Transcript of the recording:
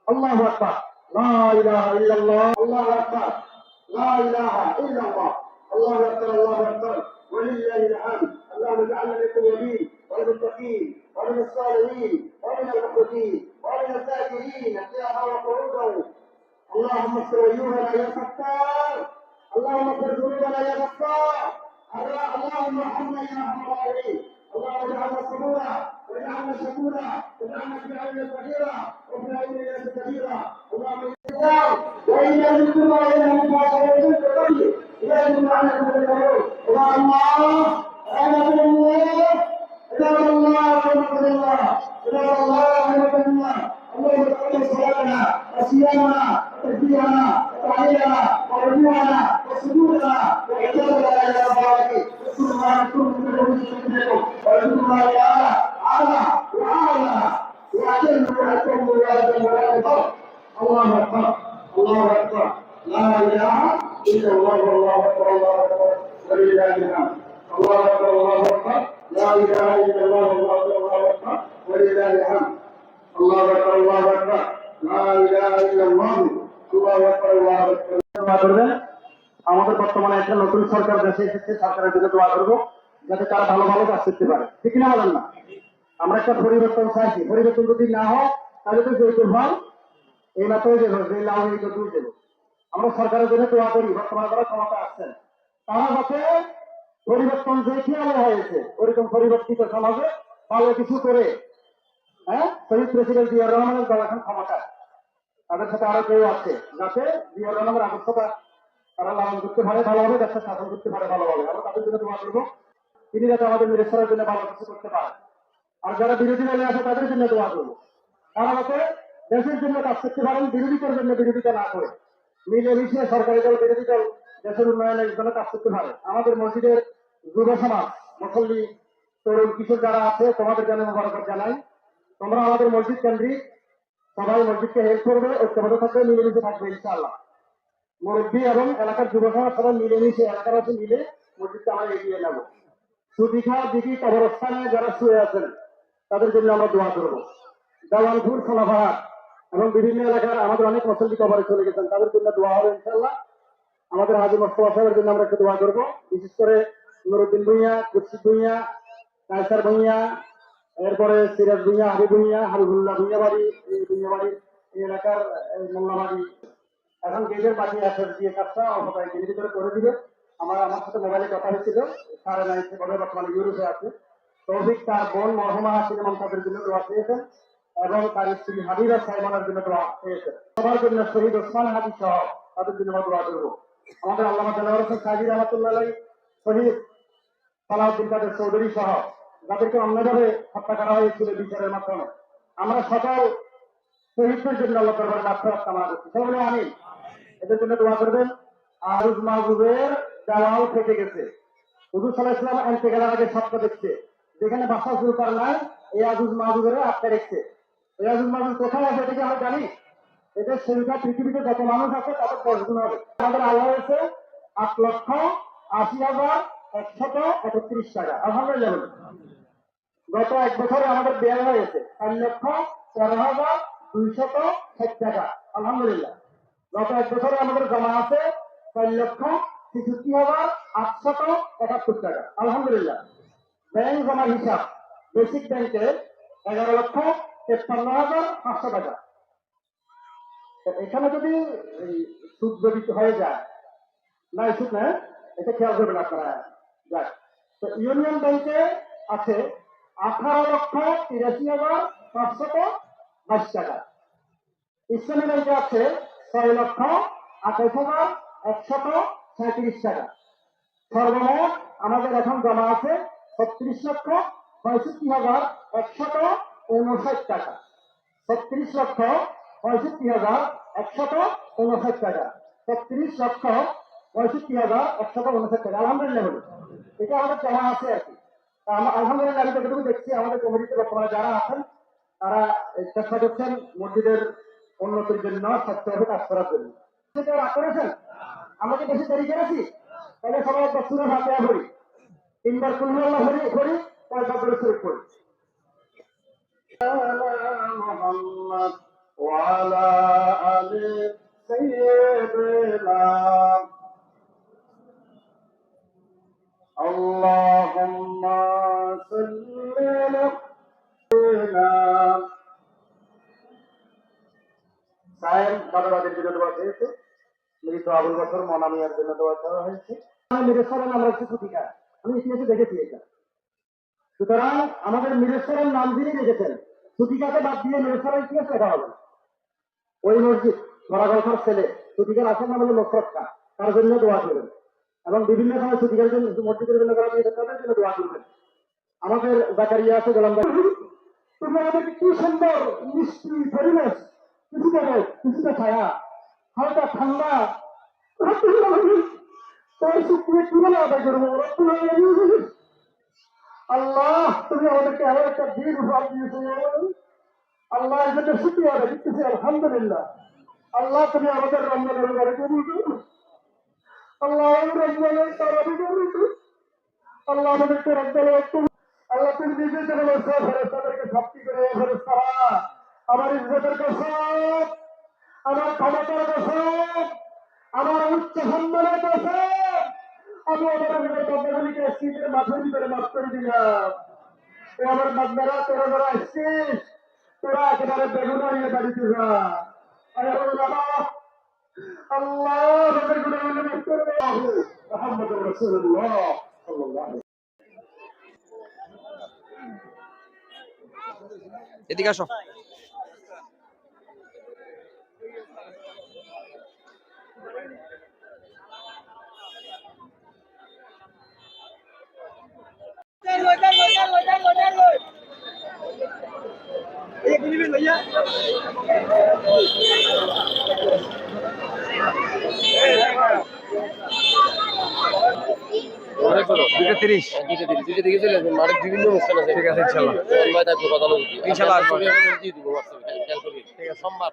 আল্লাহু আকবার, লা ইলাহা ইল্লাল্লাহ, আল্লাহু আকবার, লা ইলাহা ইল্লাল্লাহ, আল্লাহু আকবার, আল্লাহু আকবার, ওয়ালিল্লাহিল হামদ। اللهم اجعلنا من التوابين والمتقين ومن الصالحين ومن المخلصين ومن الذاكرين قياما وقعودا. اللهم اغفر عيوبنا يا ستار، اللهم اغفر ذنوبنا يا غفار، اللهم ارحمنا يا ارحم الراحمين. اللهم اجعلنا صبورا واجعلنا شكورا واجعلنا في عين صغيرا وفي عين ناس كبيرا. اللهم وإن يزدكم وإن المفاصلين تطيب يجب عنكم بالقلوب. إلى الله أنا بالله إلى الله ورحمة الله إلى الله ورحمة الله. اللهم تقبل صلاتنا وصيامنا وتسبيحنا وتحليلنا ورجوعنا وسجودنا وعبادتنا يا رب العالمين. اذكروا ما يذكركم من ذكركم واذكروا الله تعالى على وعلى واجل ويحكم ويعلم ويغفر. الله اكبر، الله اكبر، لا اله الا الله، والله اكبر، الله اكبر، ولله الحمد. الله اكبر، الله اكبر، لا اله الا الله، والله اكبر، الله اكبر، ولله الحمد. الله اكبر، الله اكبر، لا اله الا الله, الله اكبر, الله اكبر. আমাদের বর্তমানে একটা নতুন সরকার দেশে এসেছে, সরকারের জন্য দোয়া করবো যাতে তারা ভালো ভালো কাজ করতে পারে, ঠিক না বলেন না? আমরা একটা পরিবর্তন চাইছি, পরিবর্তন যদি না হয় তাহলে তো যেহেতু ফল এই মাত্র যে লাভ হয়ে গেল দেব। আমরা সরকারের জন্য দোয়া করি, বর্তমানে তারা ক্ষমতা আসছেন, তারা যাতে পরিবর্তন যে খেয়াল হয়েছে ওইরকম পরিবর্তিত সমাজে ভালো কিছু করে, হ্যাঁ, শহীদ প্রেসিডেন্ট জিয়া রহমানের দল এখন ক্ষমতা, তাদের সাথে আরো কেউ আছে যাতে জিয়া রহমানের আবশ্যকতা তারা লালন করতে পারে ভালোভাবে, দেশটা শাসন করতে পারে ভালোভাবে। আমরা তাদের জন্য দোয়া করবো তিনি যাতে আমাদের নিরেশ্বরের জন্য ভালো কিছু করতে পারে। আর যারা বিরোধী দলে আছে তাদের জন্য দোয়া করবো তারা যাতে দেশের জন্য কাজ করতে পারেন, বিরোধিতার জন্য বিরোধিতা না করে মিলেমিশে সরকারি দল বিরোধী দল দেশের উন্নয়নের জন্য কাজ করতে পারে। আমাদের মসজিদের যুব সমাজ, মুসল্লি, তরুণ, কিশোর যারা আছে তোমাদের জন্য মোবারকবাদ জানাই। তোমরা আমাদের মসজিদ কেন্দ্রিক সবাই মসজিদকে হেল্প করবে, ঐক্যবদ্ধ থাকবে, মিলেমিশে থাকবে ইনশাআল্লাহ। মুরব্বী এবং এলাকার যুব সমাজ সবাই মিলেমিশে এলাকার মধ্যে মিলে মসজিদকে আমরা এগিয়ে নেব। সুদীঘা দিঘি কবরস্থানে যারা শুয়ে আছেন তাদের জন্য আমরা দোয়া করবো। দেওয়ানপুর, সোনাপাহাড় এবং বিভিন্ন এলাকার আমাদের অনেক মুসল্লি কবরে চলে গেছেন, তাদের জন্য দোয়া হবে ইনশাআল্লাহ। আমাদের হাজী মোস্তফা সাহেবের জন্য আমরা একটু দোয়া করবো, বিশেষ করে নুরুদ্দিন ভুঁইয়া, খুরশিদ ভুঁইয়া, কায়সার ভুঁইয়া, এরপরে সিরাজ ভুঁইয়া, হাবিব ভুঁইয়া, হাবিবুল্লাহ ভুঁইয়া বাড়ি, এই ভুঁইয়া বাড়ি এই এলাকার মোল্লাবাড়ি এখন গেটের বাকি আছে, দিয়ে কাজটা অল্পটাই দিনের ভিতরে করে দিবে। আমার সাথে মোবাইলে কথা হয়েছিল, সাড়ে 9 বর্তমানে ইউরোপে আছে। তৌফিক তার বোন মরহুমা সিনেমান তাদের জন্য দোয়া চেয়েছেন এবং তার স্ত্রী হাবিবা সাইমানের জন্য দোয়া চেয়েছেন। সবার জন্য শহীদ ওসমান হাদি সহ তাদের জন্য দোয়া করবো। আমাদের আল্লামা দেলোয়ার হোসেন কাজী রহমতুল্লাহ আলাইহি, শহীদ সালাউদ্দিন কাদের চৌধুরী সহ যাদেরকে অন্যভাবে হত্যা করা হয়েছিল বিচারের মাধ্যমে, আমরা সকল শহীদদের জন্য আল্লাহ দরবারে মাগফিরাত কামনা করছি। সকলে আমিন। এদের জন্য দোয়া করবেন। আরুজ মাহবুবের দেওয়াল থেকে গেছে, হুজুর সাল্লাল্লাহু আলাইহি ওয়াসাল্লাম ইন্তেকালের আগে স্বপ্ন দেখছে যেখানে বাসা শুরু করার নাই এই আজুজ মাহবুবের আটকে রেখছে। এই আজুজ মাহবুব কোথায় আছে এটা কি আমরা জানি? এদের সংখ্যা পৃথিবীতে যত মানুষ আছে তাদের 10 গুণ হবে। আমাদের আল্লাহ হয়েছে 8,80,131 টাকা। আলহামদুলিল্লাহ। গত এক বছরে আমাদের ব্যয় হয়েছে 4,13,260 টাকা। আলহামদুলিল্লাহ। গত এক বছরে আমাদের জমা আছে 4,63,871 টাকা। আলহামদুলিল্লাহ। ব্যাংক জমা হিসাব বেসিক ব্যাংকে 11,53,500 টাকা। এখানে যদি সুদ যদি হয়ে যায় না, সুদ না, এটা খেয়াল করবেন আপনারা। যাক, তো ইউনিয়ন ব্যাংকে আছে 18,83,522 টাকা। ইসলামী ব্যাংকে আছে 6,28,137 টাকা। সর্বমোট আমাদের এখন জমা আছে 36,65,159 টাকা। 36,65,159 টাকা। 36,65,159 টাকা। আলহামদুলিল্লাহ। এটা আমাদের জমা আছে আর কি। আলহামদুলিল্লাহ। আমি যতটুকু দেখছি আমাদের কমিটিতে বর্তমানে যারা আছেন তারা চেষ্টা করছেন মসজিদের উন্নতির জন্য, সত্যভাবে কাজ করার জন্য। রাগ করেছেন? আমরা কি বেশি দেরি করেছি? তাহলে সবাই একটা সুরে ফাতিহা করি, 3 বার কুল আল্লাহু করি, 5 বার দরুদ শরীফ করি। وعلى آل سيدنا اللهم صل على سيدنا সায়েম বাদাবাদের জন্য দোয়া হয়েছে, মৃত আবুল বকর মনামিয়ার জন্য দোয়া চাওয়া হয়েছে। মিরেশ্বরের আমরা একটু ছুটিকা, আমি ইতিহাসে দেখেছি এটা। সুতরাং আমাদের মিরেশ্বরের নাম যিনি রেখেছেন, ছুটিকাকে বাদ দিয়ে মিরেশ্বরের ইতিহাস লেখা হবে। ওই মসজিদ ধরাগলখার ছেলে ছুটিকার আসেন নাম হলো নসরত খান, তার জন্য দোয়া করবেন এবং বিভিন্ন সময় ছুটিকার জন্য মসজিদের জন্য তাদের জন্য দোয়া করবেন। আমাদের জাকারিয়া আছে গোলাম তুমি আমাদেরকে কি সুন্দর মিষ্টি পরিবেশ, কিছুটা রোদ কিছুটা ছায়া হালকা ঠান্ডা, তার শুক্রিয়া কিভাবে আদায় করবো? আল্লাহ তুমি আমাদেরকে এমন একটা দিন উপহার দিয়েছো, আল্লাহ এর জন্য শুক্রিয়া আদায় করতেছি, আলহামদুলিল্লাহ। আল্লাহ তুমি আমাদের রমজানের ঘরে কবুল করো, আল্লাহ রমজানের তারাবি কবুল করো, আল্লাহ আমাদেরকে রমজানের আল্লাহ তুমি নিজে যেন ফেরেশতাদেরকে সাক্ষী করে ফেরেশতারা আমার ইজ্জতের কসম, আমার ক্ষমতার কসম, আমার উচ্চ সম্মানের কসম, আমি আমার বান্দাগুলিকে শীতের মাথার ভিতরে মাফ করে দিলাম। ও আমার বান্দারা, তোরা যারা আসছিস, তোরা একেবারে বেগুন নিয়ে বাড়িতে যা। আল্লাহ আমাদের গুনাহগুলো মাফ করে দাও। মুহাম্মদুর রাসূলুল্লাহ সাল্লাল্লাহু আলাইহি। এদিকে আসো। বিভিন্ন অনুষ্ঠান আছে। ঠিক আছে, ইনশাল্লাহ। ইনশাল্লাহ আসবো। সোমবার